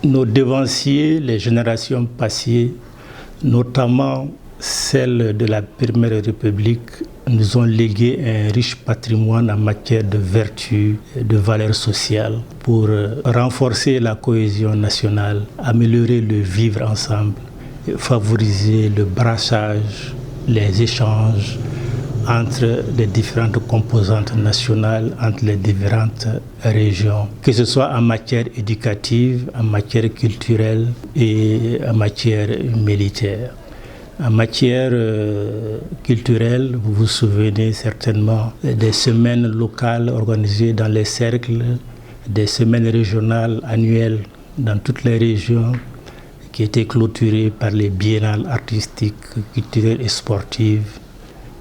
Nos devanciers, les générations passées, notamment celles de la Première République, nous ont légué un riche patrimoine en matière de vertu et de valeurs sociales pour renforcer la cohésion nationale, améliorer le vivre ensemble, favoriser le brassage, les échanges entre les différentes composantes nationales, entre les différentes régions, que ce soit en matière éducative, en matière culturelle et en matière militaire. En matière culturelle, vous vous souvenez certainement des semaines locales organisées dans les cercles, des semaines régionales annuelles dans toutes les régions qui étaient clôturées par les biennales artistiques, culturelles et sportives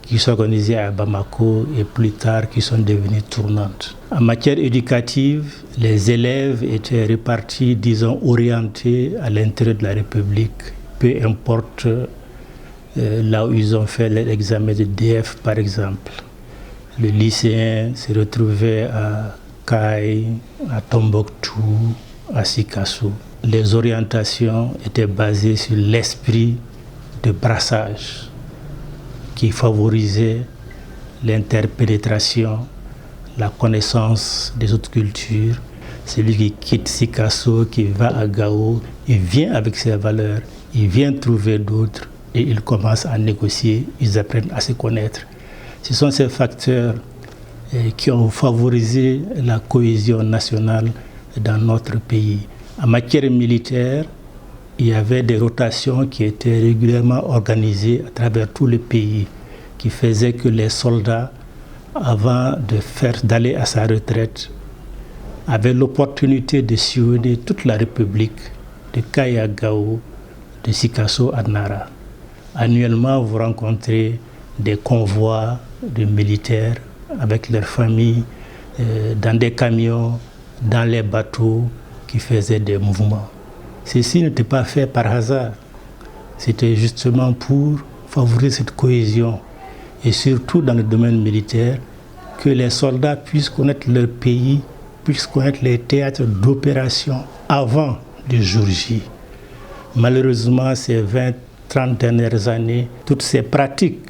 qui sont organisées à Bamako et plus tard qui sont devenues tournantes. En matière éducative, les élèves étaient répartis, disons, orientés à l'intérieur de la République, peu importe là où ils ont fait l'examen de DF par exemple. Le lycéen se retrouvait à Kai, à Tombouctou, à Sikasso. Les orientations étaient basées sur l'esprit de brassage qui favorisait l'interpénétration, la connaissance des autres cultures. Celui qui quitte Sikasso, qui va à Gao, il vient avec ses valeurs, il vient trouver d'autres et ils commencent à négocier, ils apprennent à se connaître. Ce sont ces facteurs qui ont favorisé la cohésion nationale dans notre pays. En matière militaire, il y avait des rotations qui étaient régulièrement organisées à travers tout le pays, qui faisaient que les soldats, avant d'aller à sa retraite, avaient l'opportunité de sillonner toute la République, de Kai à Gao, de Sikasso à Nara. Annuellement, vous rencontrez des convois de militaires avec leurs familles, dans des camions, dans les bateaux, qui faisaient des mouvements. Ceci n'était pas fait par hasard. C'était justement pour favoriser cette cohésion et surtout dans le domaine militaire, que les soldats puissent connaître leur pays, puissent connaître les théâtres d'opération avant le jour J. Malheureusement, ces 20-30 dernières années, toutes ces pratiques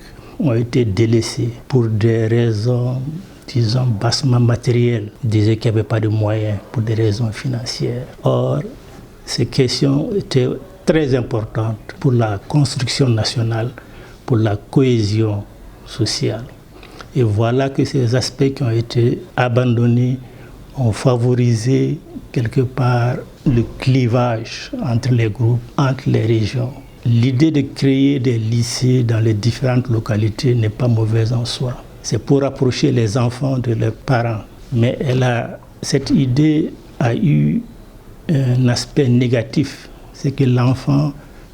ont été délaissées pour des raisons, disons, bassement matérielles. Ils disaient qu'il n'y avait pas de moyens pour des raisons financières. Or, ces questions étaient très importantes pour la construction nationale, pour la cohésion sociale. Et voilà que ces aspects qui ont été abandonnés ont favorisé quelque part le clivage entre les groupes, entre les régions. L'idée de créer des lycées dans les différentes localités n'est pas mauvaise en soi. C'est pour rapprocher les enfants de leurs parents. Mais cette idée a eu un aspect négatif. C'est que l'enfant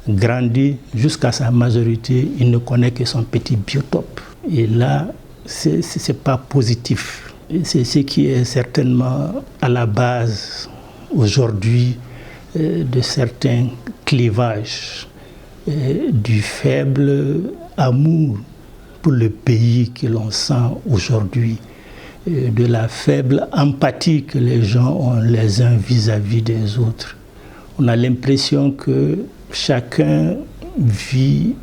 grandit jusqu'à sa majorité, il ne connaît que son petit biotope. Et là, c'est pas positif. C'est ce qui est certainement à la base aujourd'hui de certains clivages, du faible amour pour le pays que l'on sent aujourd'hui, de la faible empathie que les gens ont les uns vis-à-vis des autres. On a l'impression que chacun vit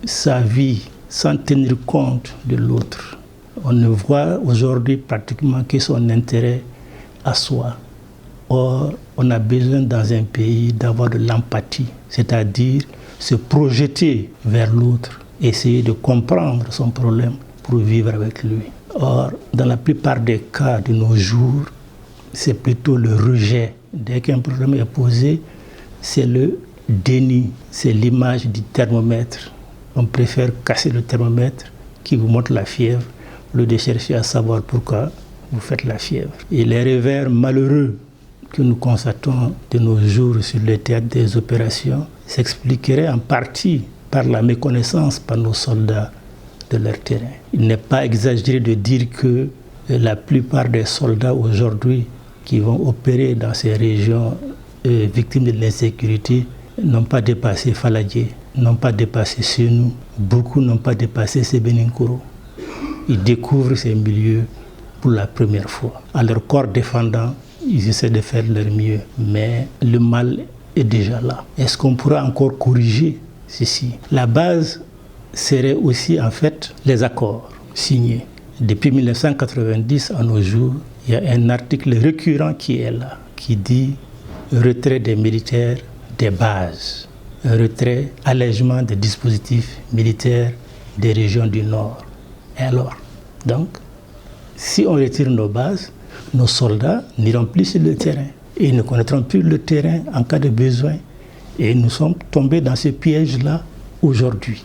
sa vie sans tenir compte de l'autre. On ne voit aujourd'hui pratiquement que son intérêt à soi. Or, on a besoin dans un pays d'avoir de l'empathie, c'est-à-dire se projeter vers l'autre, essayer de comprendre son problème pour vivre avec lui. Or, dans la plupart des cas de nos jours, c'est plutôt le rejet. Dès qu'un problème est posé, c'est le déni, c'est l'image du thermomètre. On préfère casser le thermomètre qui vous montre la fièvre, au lieu de chercher à savoir pourquoi vous faites la fièvre. Et les revers malheureux que nous constatons de nos jours sur le théâtre des opérations s'expliqueraient en partie par la méconnaissance par nos soldats de leur terrain. Il n'est pas exagéré de dire que la plupart des soldats aujourd'hui qui vont opérer dans ces régions victimes de l'insécurité n'ont pas dépassé Faladje, n'ont pas dépassé Senou, beaucoup n'ont pas dépassé Sebeninkoro. Ils découvrent ces milieux pour la première fois. En leur corps défendant, ils essaient de faire leur mieux, mais le mal est déjà là. Est-ce qu'on pourra encore corriger ceci? La base serait aussi en fait les accords signés. Depuis 1990 à nos jours, il y a un article récurrent qui est là, qui dit retrait des militaires des bases, retrait, allègement des dispositifs militaires des régions du Nord. Et alors, donc, si on retire nos bases, nos soldats n'iront plus sur le terrain. Et ils ne connaîtront plus le terrain en cas de besoin. Et nous sommes tombés dans ce piège-là aujourd'hui.